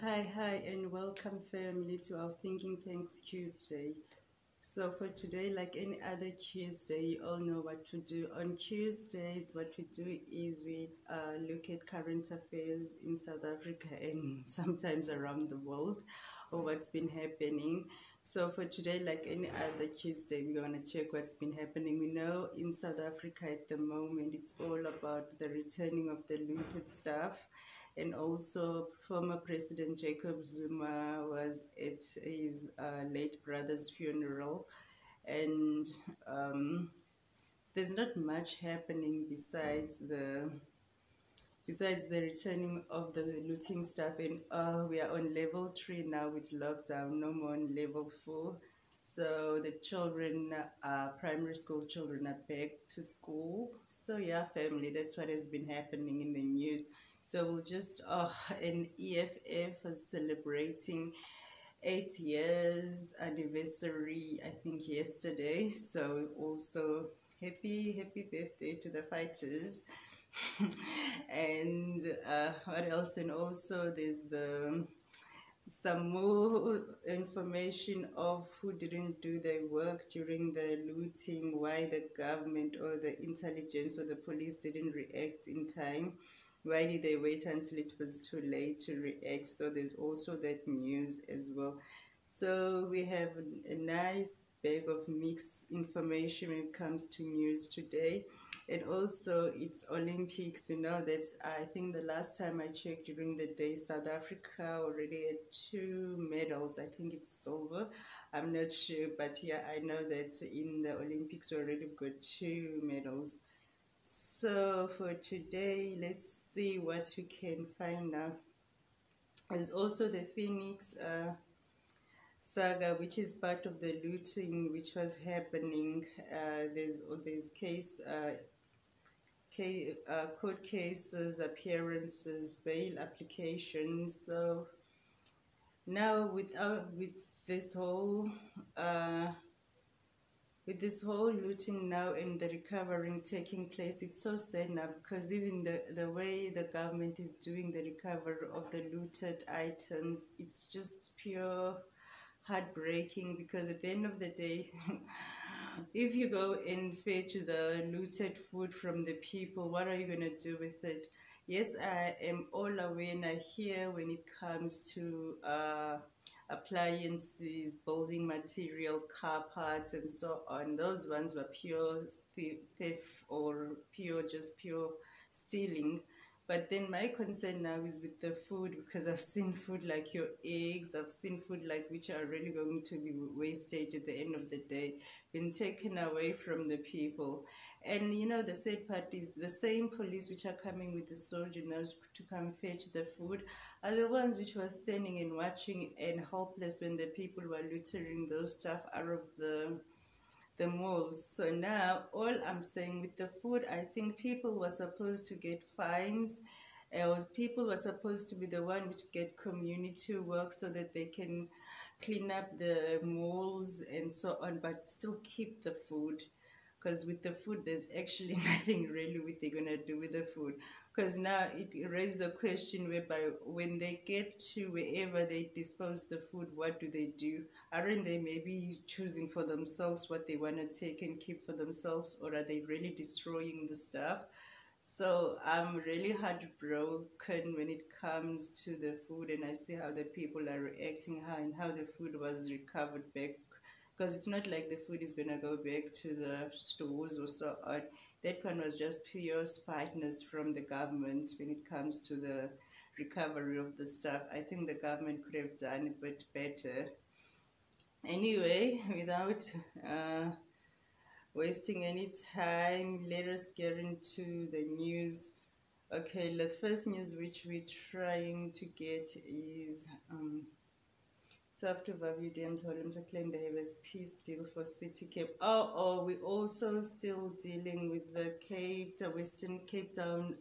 Hi, and welcome, family, to our Thinking Thanks Tuesday. So, for today, like any other Tuesday, you all know what to do. On Tuesdays, what we do is we look at current affairs in South Africa and sometimes around the world, or what's been happening. So, for today, like any other Tuesday, we're going to check what's been happening. We know in South Africa at the moment, it's all about the returning of the looted stuff, and also former President Jacob Zuma was at his late brother's funeral, and um, there's not much happening besides the returning of the looting stuff. And we are on level 3 now with lockdown, no more on level 4. So the children, primary school children, are back to school. So yeah, family, that's what has been happening in the news. So we'll just, and EFF was celebrating 8 years anniversary, I think yesterday. So also happy birthday to the fighters. And what else? And also there's some more information of who didn't do their work during the looting, why the government or the intelligence or the police didn't react in time. Why did they wait until it was too late to react? So there's also that news as well. So we have a nice bag of mixed information when it comes to news today. And also it's Olympics. We know that I think the last time I checked during the day, South Africa already had 2 medals. I think it's silver. I'm not sure, but yeah, I know that in the Olympics we already got 2 medals. So for today, let's see what we can find out. There's also the Phoenix saga, which is part of the looting which was happening. There's court cases, appearances, bail applications. So now this whole uh, with this whole looting now and the recovering taking place, it's so sad now, because even the way the government is doing the recovery of the looted items, it's just pure heartbreaking. Because at the end of the day, if you go and fetch the looted food from the people, what are you going to do with it? Yes, I am all aware now here when it comes to appliances, building material, car parts, and so on. Those ones were pure theft or pure stealing. But then my concern now is with the food, because I've seen food like your eggs, I've seen food like which are really going to be wastage at the end of the day, been taken away from the people. And you know, the sad part is the same police which are coming with the soldiers to come fetch the food are the ones which were standing and watching and helpless when the people were littering those stuff out of the malls. So now all I'm saying with the food, I think people were supposed to get fines. People were supposed to be the one which get community work so that they can clean up the malls and so on, but still keep the food. Because with the food, there's actually nothing really what they're gonna do with the food. Because now it raises a question whereby when they get to wherever they dispose the food, what do they do? Aren't they maybe choosing for themselves what they want to take and keep for themselves, or are they really destroying the stuff? So I'm really heartbroken when it comes to the food, and I see how the people are reacting, how the food was recovered back. Because it's not like the food is gonna go back to the stores or so on. That one was just pure spiteness from the government when it comes to the recovery of the stuff. I think the government could have done a bit better. Anyway, without wasting any time, let us get into the news. Okay, the first news which we're trying to get is so after Vavidians Holmes claim they have a peace deal for City Cape. We're also still dealing with the Western Cape Town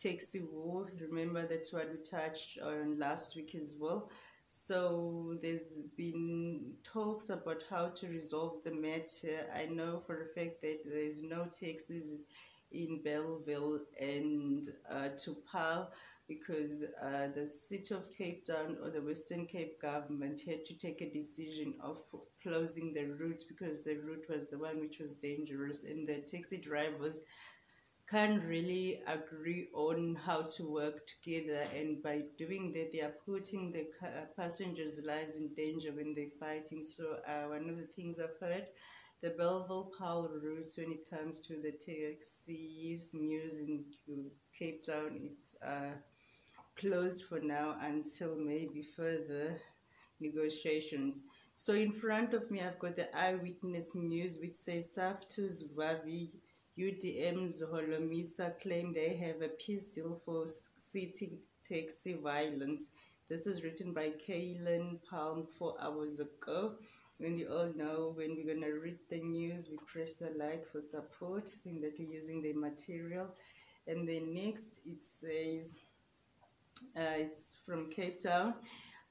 taxi war. Remember, that's what we touched on last week as well. So there's been talks about how to resolve the matter. I know for a fact that there's no taxis in Belleville and to Paarl, because the city of Cape Town or the Western Cape government had to take a decision of closing the route because the route was the one which was dangerous, and the taxi drivers can't really agree on how to work together, and by doing that they are putting the passengers' lives in danger when they're fighting. So one of the things I've heard, the Belleville Paarl route, when it comes to the taxis news in Cape Town, it's closed for now until maybe further negotiations. So in front of me, I've got the eyewitness news, which says Saftu's Vavi UDM's Holomisa claim they have a peace deal for city taxi violence. This is written by Kaylin Palm 4 hours ago. And you all know when we're going to read the news, we press the like for support, saying that we're using the material. And then next it says, it's from Cape Town.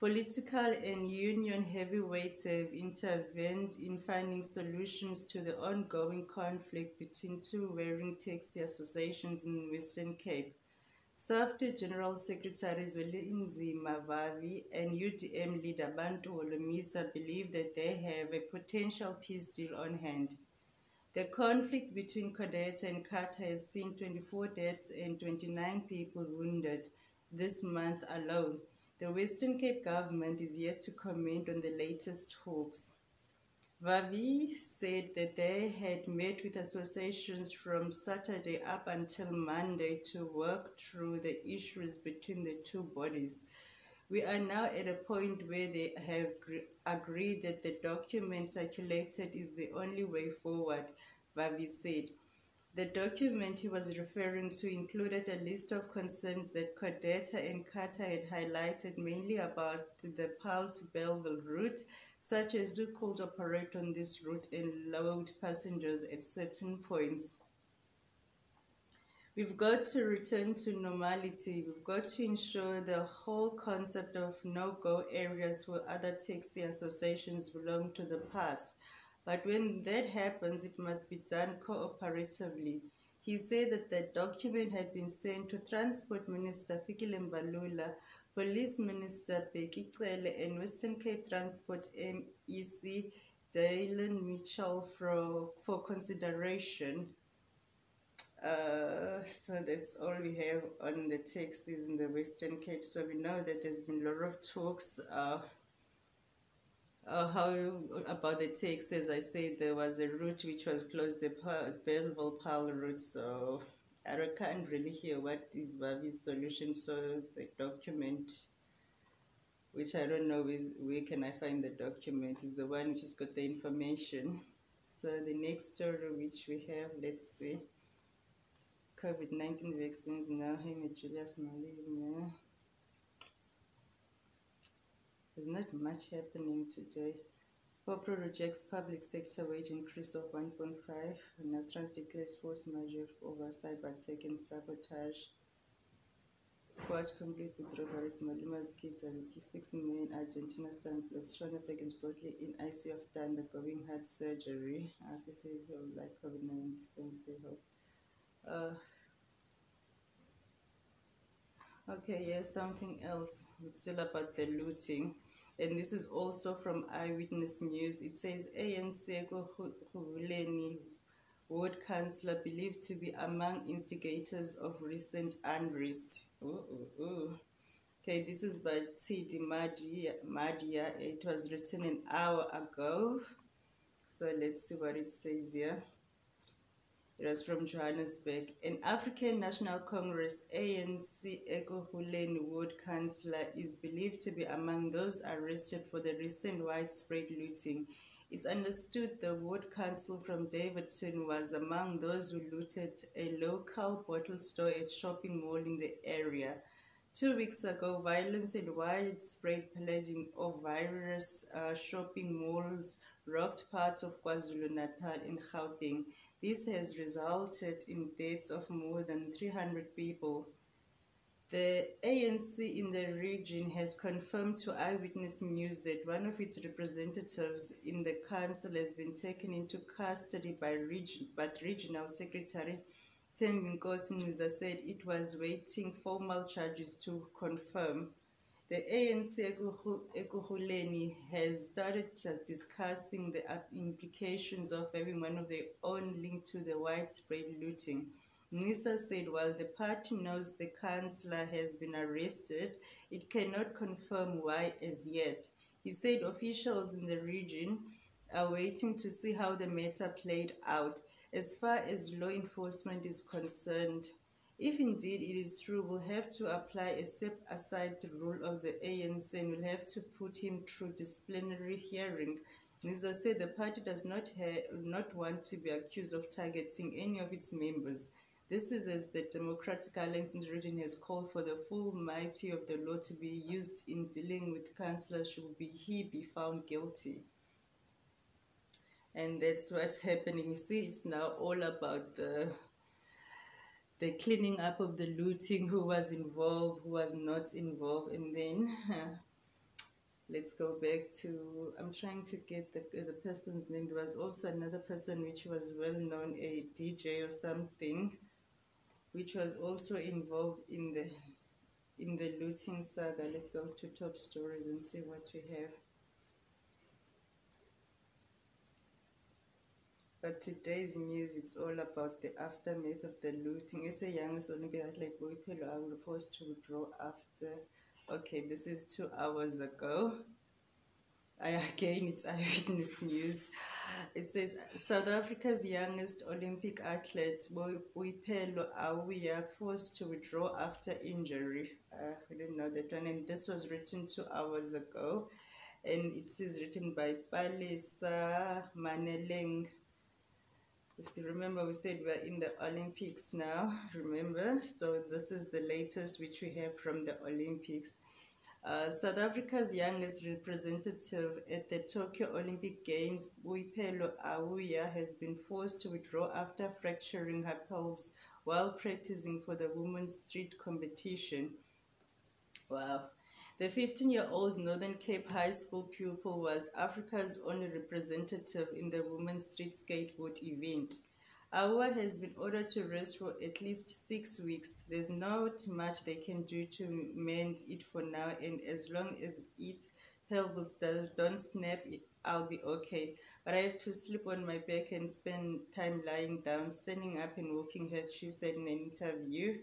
Political and union heavyweights have intervened in finding solutions to the ongoing conflict between two warring taxi associations in Western Cape. SAFTA General Secretary Zwelinzima Vavi and UDM leader Bantu Holomisa believe that they have a potential peace deal on hand. The conflict between Codeta and Kata has seen 24 deaths and 29 people wounded this month alone. The Western Cape government is yet to comment on the latest talks. Vavi said that they had met with associations from Saturday up until Monday to work through the issues between the two bodies. We are now at a point where they have agreed that the document circulated is the only way forward, Vavi said. The document he was referring to included a list of concerns that Codeta and Kata had highlighted, mainly about the Paarl to Belleville route, such as who could operate on this route and load passengers at certain points. We've got to return to normality. We've got to ensure the whole concept of no-go areas for other taxi associations belong to the past. But when that happens, it must be done cooperatively. He said that the document had been sent to Transport Minister Fikile Mbalula, Police Minister Bheki Cele, and Western Cape Transport MEC Dylan Mitchell for consideration. So that's all we have on the taxis in the Western Cape. So we know that there's been a lot of talks how about the taxis. As I said, there was a route which was closed, the Belleville Paarl route. So I can't really hear what is Vavi's solution. So the document, which I don't know where can I find the document, is the one which has got the information. So the next story which we have, let's see. COVID-19 vaccines now. Hey, Julius Malina. There's not much happening today. Popro rejects public sector wage increase of 1.5. Now Trans declares force majeure over cyber attack and sabotage. Quad complete with Roberts Malima's kids are lucky. 6 million Argentina stands. Strong Africans broadly in ICU after undergoing heart surgery. As I say, like COVID-19, say hope. Okay, yes, something else. It's still about the looting. And this is also from Eyewitness News. It says ANC Huleni Ward Councillor believed to be among instigators of recent unrest. Okay, this is by T.D. Madia. It was written an hour ago. So let's see what it says here. It was from Johannesburg. An African National Congress ANC Ekurhuleni Ward Councillor is believed to be among those arrested for the recent widespread looting. It's understood the ward council from Davidson was among those who looted a local bottle store at shopping mall in the area. 2 weeks ago, violence and widespread pillaging of various shopping malls rocked parts of KwaZulu-Natal and Gauteng. This has resulted in deaths of more than 300 people. The ANC in the region has confirmed to Eyewitness News that one of its representatives in the council has been taken into custody by Regional Secretary Thembinkosi Mnisa said it was waiting formal charges to confirm. The ANC Ekurhuleni has started discussing the implications of having one of their own linked to the widespread looting. Mnisa said while the party knows the councillor has been arrested, it cannot confirm why as yet. He said officials in the region are waiting to see how the matter played out. As far as law enforcement is concerned, if indeed it is true, we'll have to apply a step-aside rule of the ANC and we'll have to put him through disciplinary hearing. Mnisa said the party does not want to be accused of targeting any of its members. This is as the Democratic Alliance in the region has called for the full mighty of the law to be used in dealing with councillors should he be found guilty. And that's what's happening. You see, it's now all about the cleaning up of the looting, who was involved, who was not involved. And then let's go back to, I'm trying to get the person's name. There was also another person which was well known, a DJ or something, which was also involved in the looting saga. Let's go to top stories and see what we have. But today's news, it's all about the aftermath of the looting. SA youngest Olympic athlete Boipelo are forced to withdraw after. Okay, this is 2 hours ago. Again, it's Eyewitness News. It says South Africa's youngest Olympic athlete Boipelo are forced to withdraw after injury. We didn't know that one, and this was written 2 hours ago, and it is written by Palesa Maneleng. Remember, we said we're in the Olympics now, remember? So this is the latest which we have from the Olympics. South Africa's youngest representative at the Tokyo Olympic Games, Boipelo Auya, has been forced to withdraw after fracturing her pelvis while practicing for the women's street competition. Wow. The 15-year-old Northern Cape High School pupil was Africa's only representative in the women's street skateboard event. Awa has been ordered to rest for at least 6 weeks. There's not much they can do to mend it for now, and as long as it pelvis don't snap, I'll be okay. But I have to sleep on my back and spend time lying down. Standing up and walking her, she said in an interview.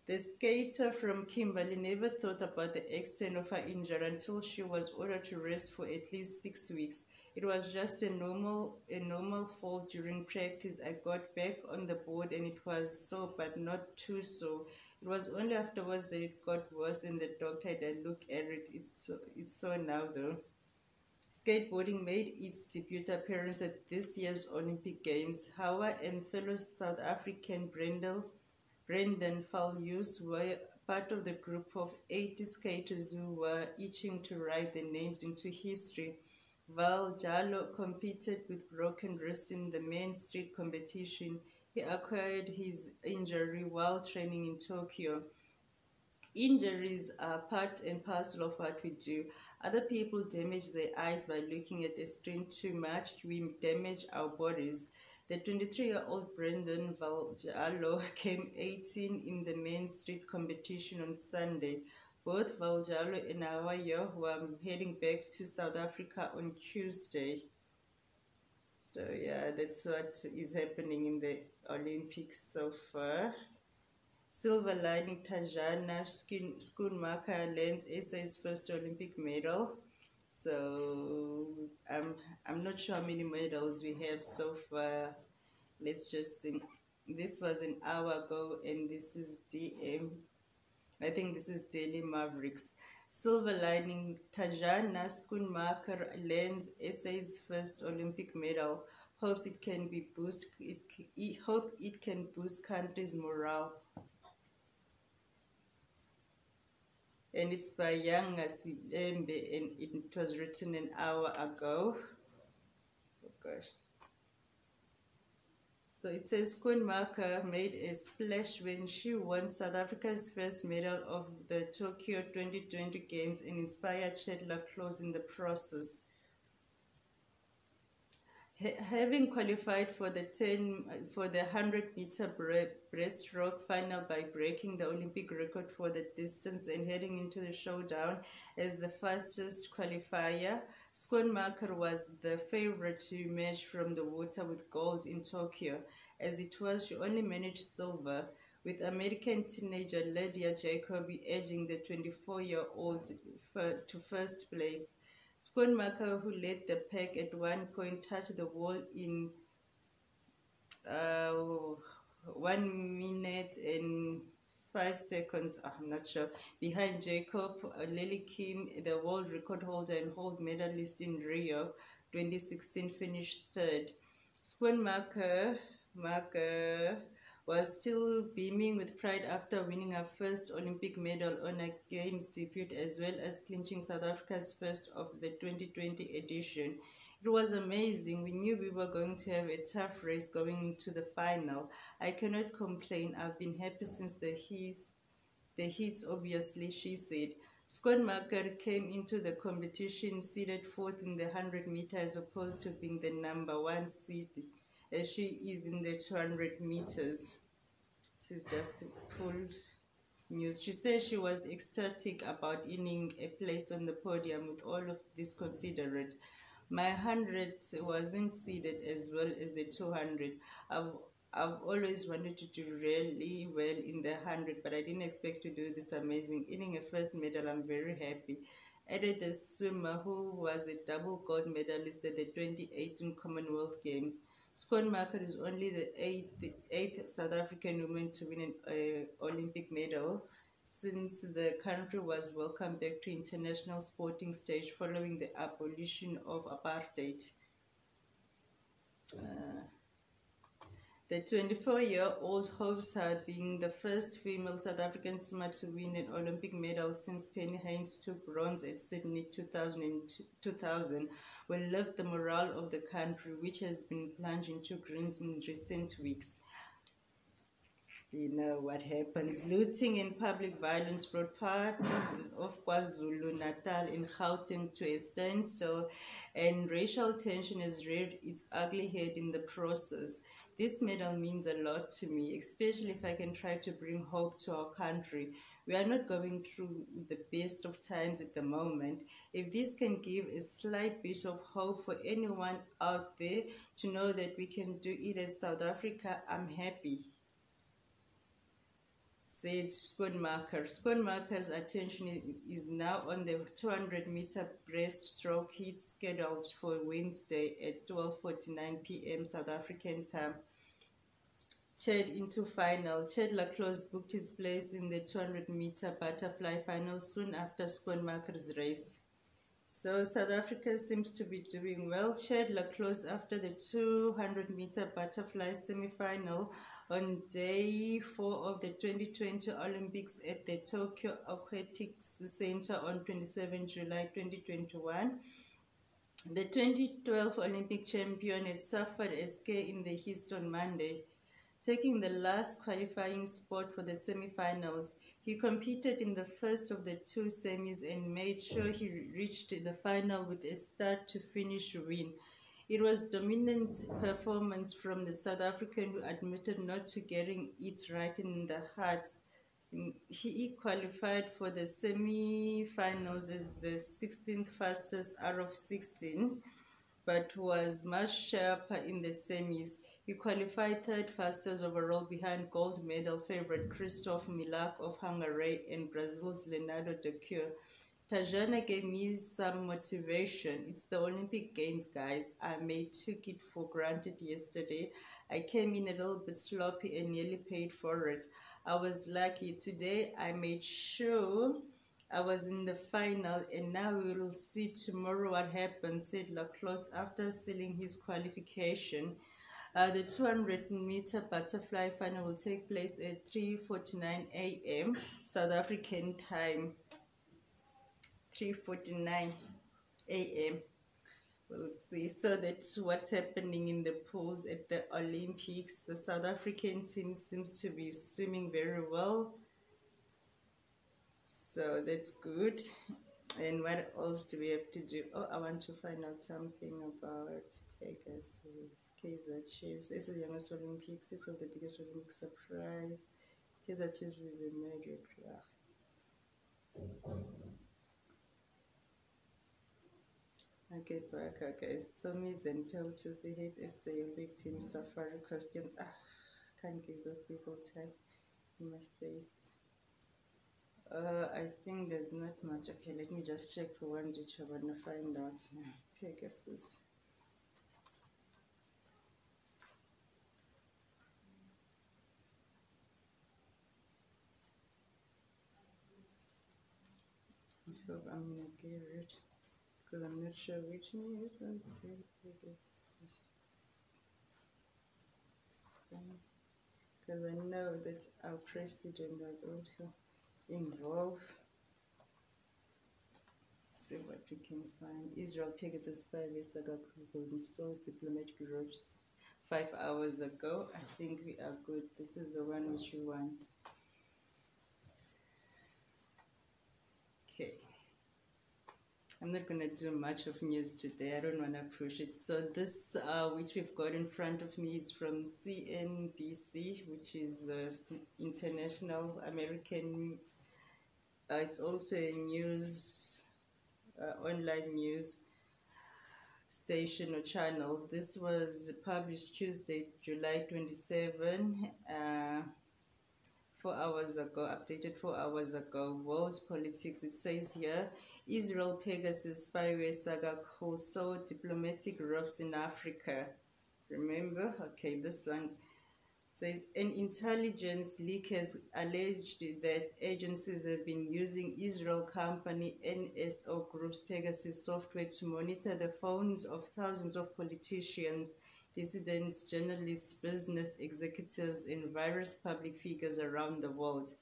The skater from Kimberley never thought about the extent of her injury until she was ordered to rest for at least 6 weeks. It was just a normal fall during practice. I got back on the board and it was sore, but not too sore. It was only afterwards that it got worse, and the doctor had a look at it. It's sore now though. Skateboarding made its debut appearance at this year's Olympic Games. Howard and fellow South African Brendan Fallius were part of the group of 80 skaters who were itching to write their names into history. Val Jalo competed with broken wrist in the men's street competition. He acquired his injury while training in Tokyo. Injuries are part and parcel of what we do. Other people damage their eyes by looking at the screen too much. We damage our bodies. The 23-year-old Brendan Valjalo came 18 in the men's street competition on Sunday. Both Valjalo and Awayo were heading back to South Africa on Tuesday. So yeah, that's what is happening in the Olympics so far. Silver lining, Tajana Schoonmaker lands SA's first Olympic medal. So I'm not sure how many medals we have so far. Let's just see. This was an hour ago, and this is DM. I think this is Daily Mavericks. Silver lining, Tajana Schoonmaker lands SA's first Olympic medal. Hopes it can boost country's morale. And it's by Young Ngasilembe, and it was written an hour ago. Oh gosh. So it says Schoonmaker made a splash when she won South Africa's first medal of the Tokyo 2020 Games and inspired Chetla Close in the process. Having qualified for the 100-meter breaststroke final by breaking the Olympic record for the distance and heading into the showdown as the fastest qualifier, Schoenmaker was the favorite to emerge from the water with gold in Tokyo. As it was, she only managed silver, with American teenager Lydia Jacobi edging the 24-year-old to first place. Schoenmaker, who led the pack at one point, touched the wall in uh, 1 minute and 5 seconds. I'm not sure. Behind Jacob, Lily Kim, the world record holder and gold medalist in Rio 2016, finished third. Schoenmaker was still beaming with pride after winning her first Olympic medal on a Games debut, as well as clinching South Africa's first of the 2020 edition. It was amazing. We knew we were going to have a tough race going into the final. I cannot complain. I've been happy since the heats, obviously, she said. Schoenmaker came into the competition seeded fourth in the 100 meter as opposed to being the number one seed as she is in the 200 meters. This is just pulled news. She said she was ecstatic about earning a place on the podium with all of this considered. My 100 wasn't seeded as well as the 200. I've always wanted to do really well in the 100, but I didn't expect to do this amazing. Earning a first medal, I'm very happy. Added the swimmer who was a double gold medalist at the 2018 Commonwealth Games. Schoenmaker is only the eighth South African woman to win an Olympic medal since the country was welcomed back to international sporting stage following the abolition of apartheid. The 24-year-old hopes her being the first female South African swimmer to win an Olympic medal since Penny Hines took bronze at Sydney 2000 will lift the morale of the country, which has been plunged into grins in recent weeks. You know what happens. Looting and public violence brought parts of KwaZulu-Natal and Gauteng to a standstill, and racial tension has reared its ugly head in the process. This medal means a lot to me, especially if I can try to bring hope to our country. We are not going through the best of times at the moment. If this can give a slight bit of hope for anyone out there to know that we can do it as South Africa, I'm happy, said Schoenmaker. Schoenmaker's attention is now on the 200-meter breaststroke heat scheduled for Wednesday at 12:49 p.m. South African time. Chad into final. Chad Laclos booked his place in the 200-meter butterfly final soon after Schoenmaker's race. So South Africa seems to be doing well. Chad Laclos, after the 200-meter butterfly semi-final on day 4 of the 2020 Olympics at the Tokyo Aquatics Center on 27 July 2021. The 2012 Olympic champion had suffered a scare in the hist on Monday, taking the last qualifying spot for the semi-finals. He competed in the first of the two semis and made sure he reached the final with a start-to-finish win. It was dominant performance from the South African, who admitted not to getting it right in the hearts. He qualified for the semi-finals as the 16th fastest out of 16, but was much sharper in the semis. He qualified third fastest overall behind gold medal favorite Christoph Milak of Hungary and Brazil's Leonardo Dacure. Tajana gave me some motivation. It's the Olympic Games, guys. I took it for granted yesterday. I came in a little bit sloppy and nearly paid for it. I was lucky. Today I made sure I was in the final, and now we will see tomorrow what happens, said Laclos after sealing his qualification. The 200-meter butterfly final will take place at 3:49 a.m. South African time. 3:49 a.m. We'll see. So that's what's happening in the pools at the Olympics. The South African team seems to be swimming very well. So that's good. And what else do we have to do? Oh, I want to find out something about Pegasus, Kaiser Chiefs. This is the youngest Olympic, six of the biggest Olympic surprise. Kaiser Chiefs is a major club. Okay, back, okay. So Miss and Pearl Tuesday hates SA Olympic team Safari questions. Can't give those people time in my space. I think there's not much. Okay, let me just check for ones which I want to find out now. Pegasus. I hope I'm gonna get it because I'm not sure which news one. Because I know that our president was also involved. See what we can find. Israel Pegasus spyware saga sold diplomatic groups 5 hours ago. I think we are good. This is the one which you want. Okay. I'm not going to do much of news today. I don't want to push it. So this, which we've got in front of me, is from CNBC, which is the international American. It's also a news, online news station or channel. This was published Tuesday, July 27. 4 hours ago, updated 4 hours ago. World politics, it says here, Israel Pegasus spyware saga also diplomatic ropes in Africa. Remember? Okay, this one says an intelligence leak has alleged that agencies have been using Israel company NSO Group's Pegasus software to monitor the phones of thousands of politicians, dissidents, journalists, business executives, and various public figures around the world.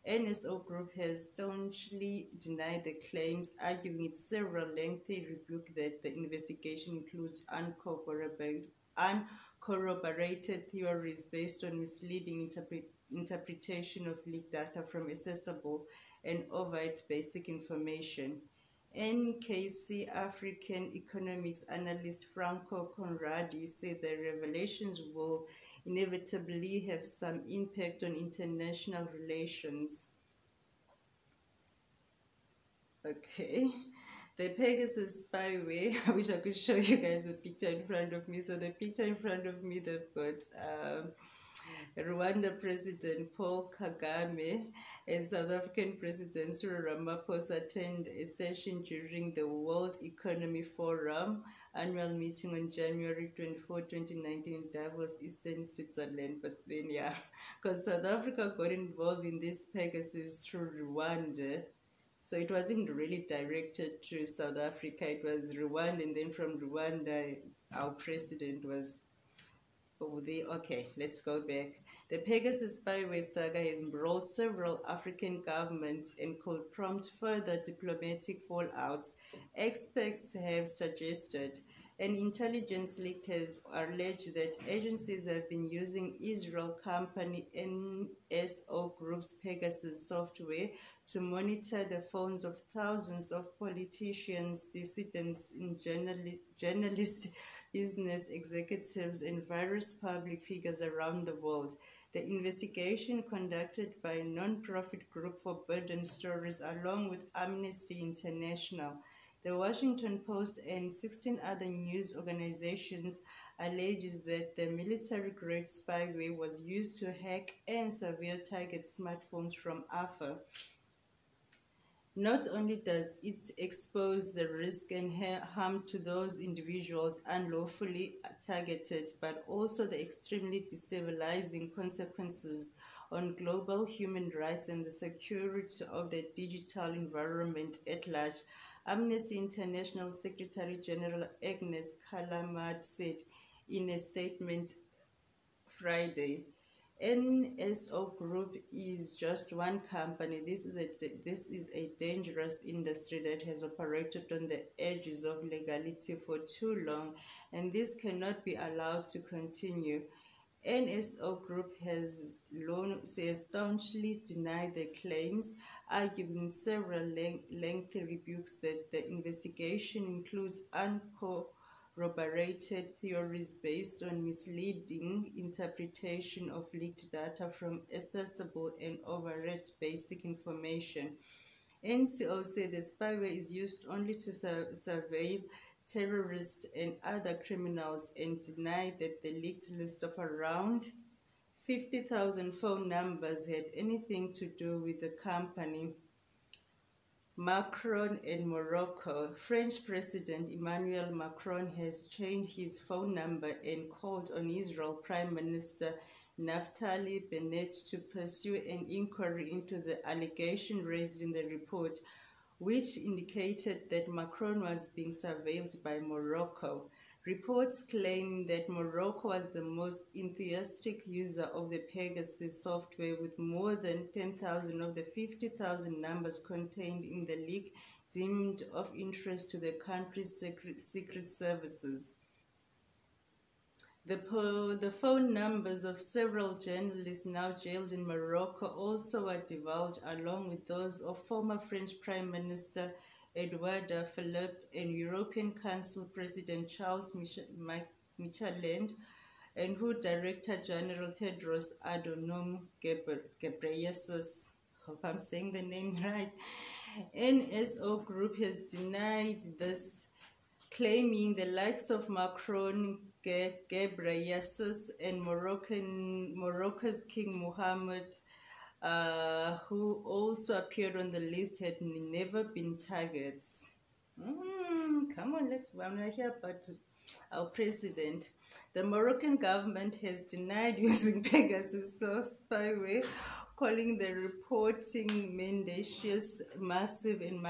NSO Group has staunchly denied the claims, arguing in several lengthy rebukes that the investigation includes uncorroborated theories based on misleading interpretation of leaked data from accessible and overt basic information. NKC African economics analyst Franco Conradi said the revelations will inevitably have some impact on international relations. Okay. The Pegasus spyware, I wish I could show you guys the picture in front of me. So the picture in front of me, they've got Rwanda President Paul Kagame and South African President Cyril Ramaphosa attend a session during the World Economic Forum annual meeting on January 24, 2019 in Davos, Eastern Switzerland. But then, yeah, because South Africa got involved in this Pegasus through Rwanda. So it wasn't really directed to South Africa, it was Rwanda, and then from Rwanda, our president was over there. Okay, let's go back. The Pegasus spyware saga has embroiled several African governments and could prompt further diplomatic fallout. Experts have suggested an intelligence leak has alleged that agencies have been using Israel company NSO Group's Pegasus software to monitor the phones of thousands of politicians, dissidents, and journalists, business executives, and various public figures around the world. The investigation, conducted by a non-profit group Forbidden Stories along with Amnesty International, the Washington Post, and 16 other news organizations, alleges that the military-grade spyware was used to hack and surveil target smartphones from afar. Not only does it expose the risk and harm to those individuals unlawfully targeted, but also the extremely destabilizing consequences on global human rights and the security of the digital environment at large. Amnesty International Secretary General Agnes Callamard said in a statement Friday, NSO Group is just one company. This is a dangerous industry that has operated on the edges of legality for too long, and this cannot be allowed to continue. NSO Group has staunchly denied the claims, arguing in several lengthy rebukes that the investigation includes corroborated theories based on misleading interpretation of leaked data from accessible and overread basic information. NCO said the spyware is used only to surveil terrorists and other criminals and denied that the leaked list of around 50,000 phone numbers had anything to do with the company. Macron and Morocco. French President Emmanuel Macron has changed his phone number and called on Israel Prime Minister Naftali Bennett to pursue an inquiry into the allegation raised in the report, which indicated that Macron was being surveilled by Morocco. Reports claim that Morocco was the most enthusiastic user of the Pegasus software, with more than 10,000 of the 50,000 numbers contained in the leak deemed of interest to the country's secret services. The phone numbers of several journalists now jailed in Morocco also were divulged, along with those of former French Prime Minister Edouard Philippe and European Council President Charles Michel and WHO Director General Tedros Adhanom Ghebreyesus. Hope I'm saying the name right. NSO Group has denied this, claiming the likes of Macron, Ghebreyesus, and Morocco's King Mohammed, who also appeared on the list, had never been targets. Come on, let's hear about our president. The Moroccan government has denied using Pegasus spyware, calling the reporting mendacious, massive, and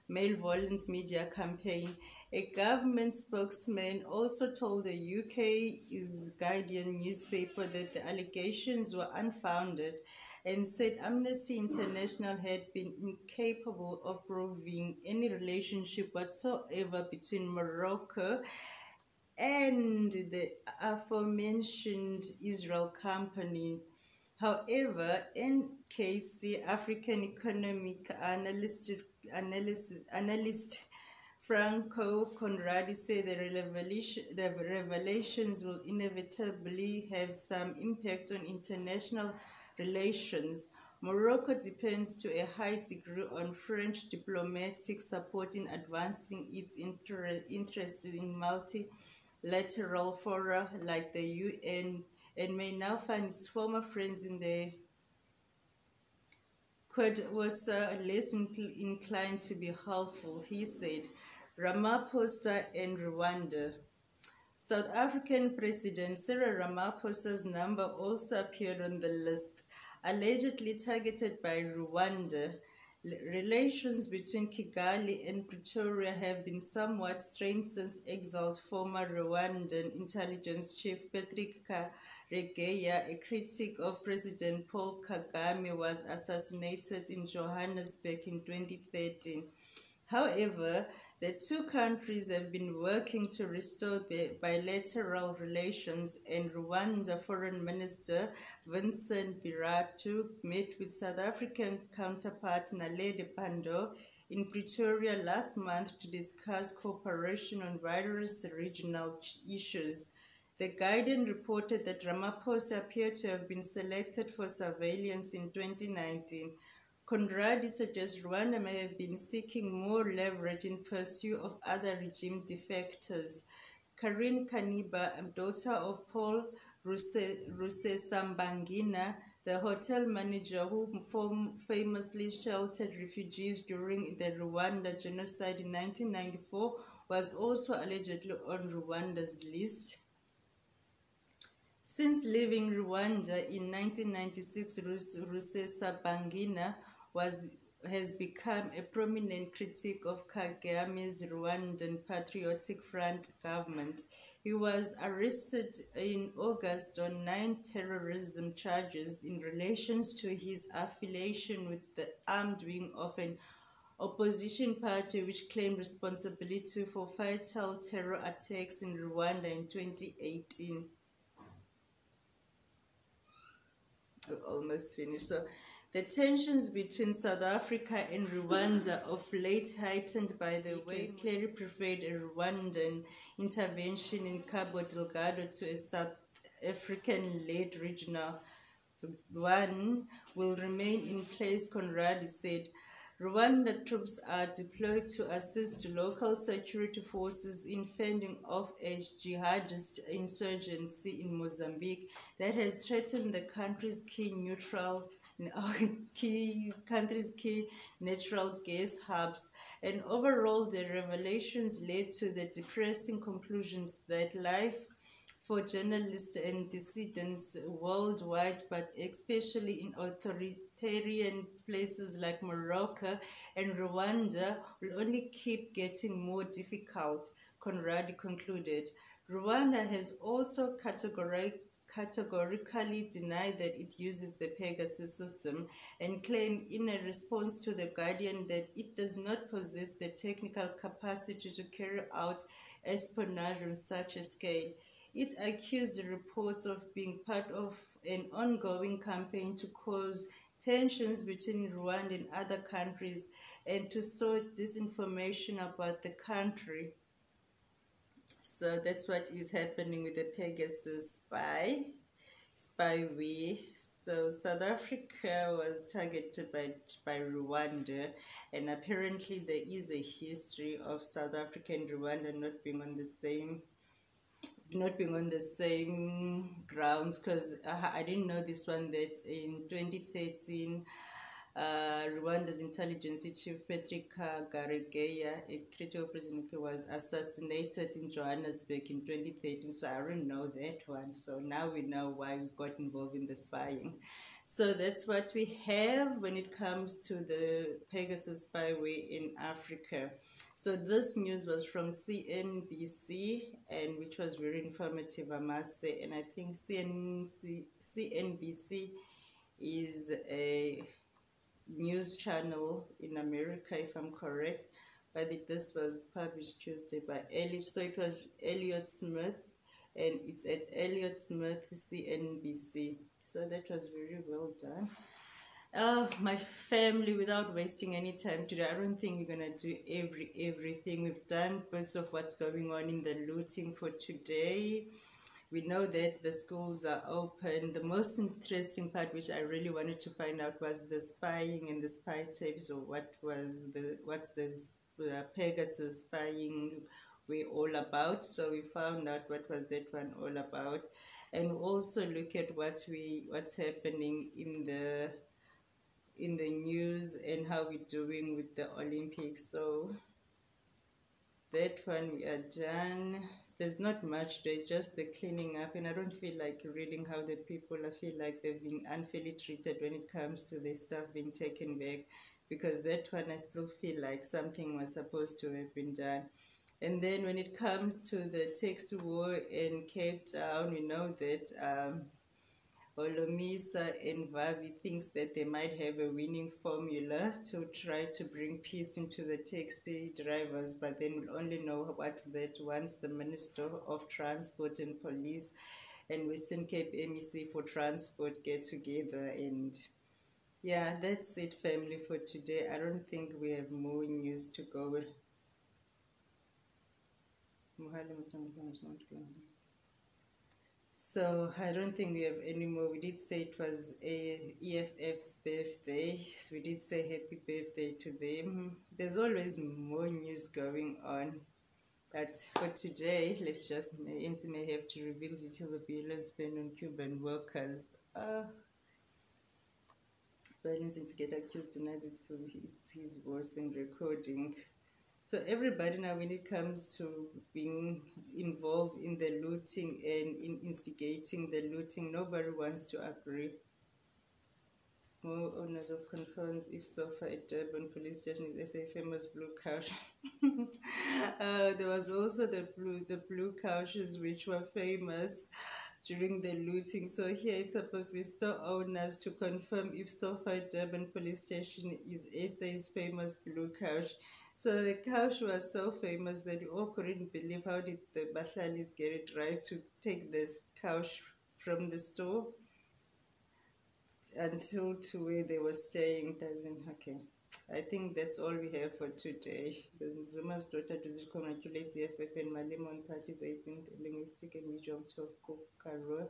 malevolent media campaign. A government spokesman also told the UK's Guardian newspaper that the allegations were unfounded and said Amnesty International had been incapable of proving any relationship whatsoever between Morocco and the aforementioned Israel company. However, NKC African economic analyst Franco Conradi said the revelations will inevitably have some impact on international relations. Morocco depends to a high degree on French diplomatic support in advancing its interest in multilateral fora like the UN, and may now find its former friends in the Quad was less inclined to be helpful, he said. Ramaphosa and Rwanda. South African President Cyril Ramaphosa's number also appeared on the list, allegedly targeted by Rwanda. Relations between Kigali and Pretoria have been somewhat strained since exiled former Rwandan intelligence chief Patrick Karegeya, a critic of President Paul Kagame, was assassinated in Johannesburg in 2013. However, the two countries have been working to restore bilateral relations, and Rwanda Foreign Minister Vincent Biratu met with South African counterpart Naledi Pandor in Pretoria last month to discuss cooperation on various regional issues. The Guardian reported that Ramaphosa appeared to have been selected for surveillance in 2019. Conradi suggests Rwanda may have been seeking more leverage in pursuit of other regime defectors. Karine Kaniba, daughter of Paul Rusesabagina, the hotel manager who famously sheltered refugees during the Rwanda genocide in 1994, was also allegedly on Rwanda's list. Since leaving Rwanda in 1996, Rusesabagina has become a prominent critic of Kagame's Rwandan Patriotic Front government. He was arrested in August on 9 terrorism charges in relation to his affiliation with the armed wing of an opposition party which claimed responsibility for fatal terror attacks in Rwanda in 2018. Almost finished. So, The tensions between South Africa and Rwanda of late heightened by the way clearly preferred a Rwandan intervention in Cabo Delgado to a South African-led regional one will remain in place, Conrad said. Rwanda troops are deployed to assist local security forces in fending off a jihadist insurgency in Mozambique that has threatened the country's key natural gas hubs. And overall, the revelations led to the depressing conclusions that life for journalists and dissidents worldwide, but especially in authoritarian places like Morocco and Rwanda, will only keep getting more difficult, Conrad concluded. Rwanda has also categorically denied that it uses the Pegasus system and claimed in a response to The Guardian that it does not possess the technical capacity to carry out espionage on such a scale. It accused the reports of being part of an ongoing campaign to cause tensions between Rwanda and other countries and to sow disinformation about the country. So that's what is happening with the Pegasus spyware. So South Africa was targeted by Rwanda, and apparently there is a history of South Africa and Rwanda not being on the grounds, because I didn't know this one, that in 2013 Rwanda's intelligence chief Patrick Karegeya, a critical president, was assassinated in Johannesburg in 2013. So I already know that one. So now we know why we got involved in the spying. So that's what we have when it comes to the Pegasus spyware in Africa. So this news was from CNBC, and which was very informative, I must say. And I think CNBC is a news channel in America, if I'm correct. But this was published Tuesday by Elliot. So it was Elliot Smith, and it's at Elliot Smith CNBC. So that was very well done. My family, without wasting any time today, I don't think we're gonna do everything. We've done bits of what's going on in the looting for today. We know that the schools are open. The most interesting part, which I really wanted to find out, was the spying and the spy tapes, or what's the Pegasus spying we all about. So we found out what was that one all about, and also look at what's happening in the news and how we're doing with the Olympics. So that one we are done. There's not much, there's just the cleaning up, and I don't feel like reading how the people, I feel like they've been unfairly treated when it comes to their stuff being taken back, because that one I still feel like something was supposed to have been done. And then when it comes to the tax war in Cape Town, we know that Olomisa and Vavi thinks that they might have a winning formula to try to bring peace into the taxi drivers, but then we'll only know what's that once the Minister of Transport and Police and Western Cape MEC for Transport get together. And yeah, that's it, family, for today. I don't think we have more news to go. So I don't think we have any more. We did say it was EFF's birthday. So we did say happy birthday to them. There's always more news going on. But for today, let's just, ANC may have to reveal details of violence spent on Cuban workers. Violence to get accused tonight, it's his voice in recording. So everybody now, when it comes to being involved in the looting and in instigating the looting, nobody wants to agree. More owners of confirmed if so far at Durban police station is a famous blue couch. There was also the blue couches, which were famous during the looting. So here it's supposed to be store owners to confirm if so far Durban police station is SA's famous blue couch. So the couch was so famous that we all couldn't believe, how did the Bahlalis get it right to take this couch from the store until to where they were staying doesn't. Okay, I think that's all we have for today. The Zuma's daughter does congratulate the FF and Malimon Party's 18th linguistic and visual talk Karo.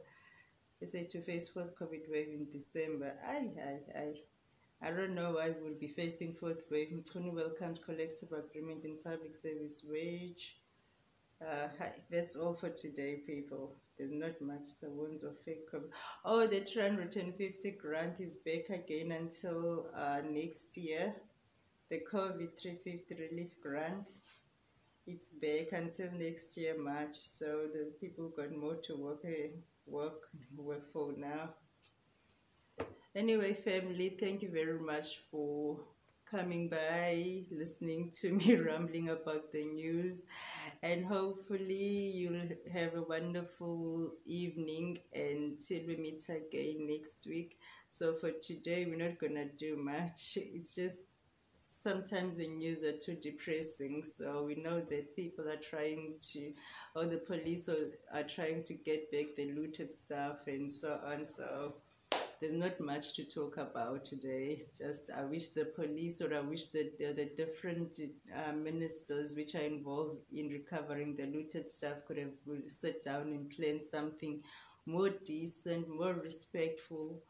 They say to face fourth COVID wave in December. I don't know why we'll be facing fourth wave. Mkuni welcomed collective agreement in public service wage. That's all for today, people. There's not much. The ones of fake COVID. Oh, the 350 grant is back again until next year. The COVID 350 relief grant, it's back until next year, March. So there's people got more to work for now. Anyway, family, thank you very much for coming by, listening to me rambling about the news, and hopefully you'll have a wonderful evening until we meet again next week. So for today, we're not gonna do much. It's just sometimes the news are too depressing, so we know that people are trying to, or the police are trying to get back the looted stuff and so on. So there's not much to talk about today. It's just I wish the police, or I wish that the different ministers which are involved in recovering the looted stuff could have sat down and planned something more decent, more respectful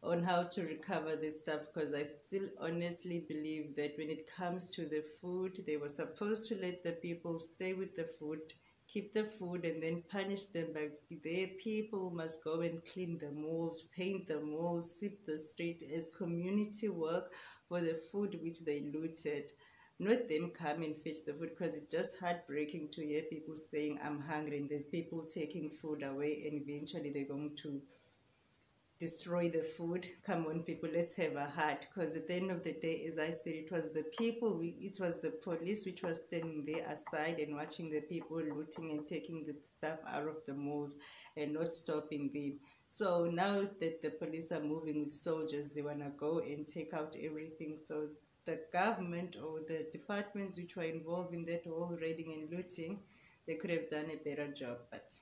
on how to recover this stuff, because I still honestly believe that when it comes to the food, they were supposed to let the people stay with the food, keep the food, and then punish them. But their people must go and clean the malls, paint the malls, sweep the street as community work for the food which they looted. Not them come and fetch the food, because it's just heartbreaking to hear people saying, I'm hungry, and there's people taking food away, and eventually they're going to destroy the food. Come on, people, let's have a heart, because at the end of the day, as I said, it was the people, it was the police which was standing there aside and watching the people looting and taking the stuff out of the malls and not stopping them. So now that the police are moving with soldiers, they want to go and take out everything. So the government or the departments which were involved in that whole raiding and looting, they could have done a better job. But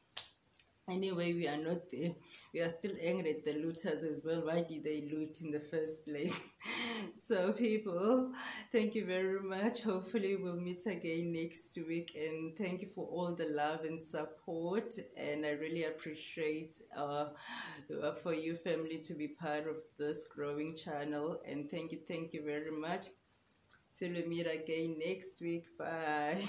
anyway, we are not there. We are still angry at the looters as well. Why did they loot in the first place? So people, thank you very much. Hopefully we'll meet again next week, and thank you for all the love and support, and I really appreciate for you family to be part of this growing channel, and thank you very much. Till we meet again next week. Bye.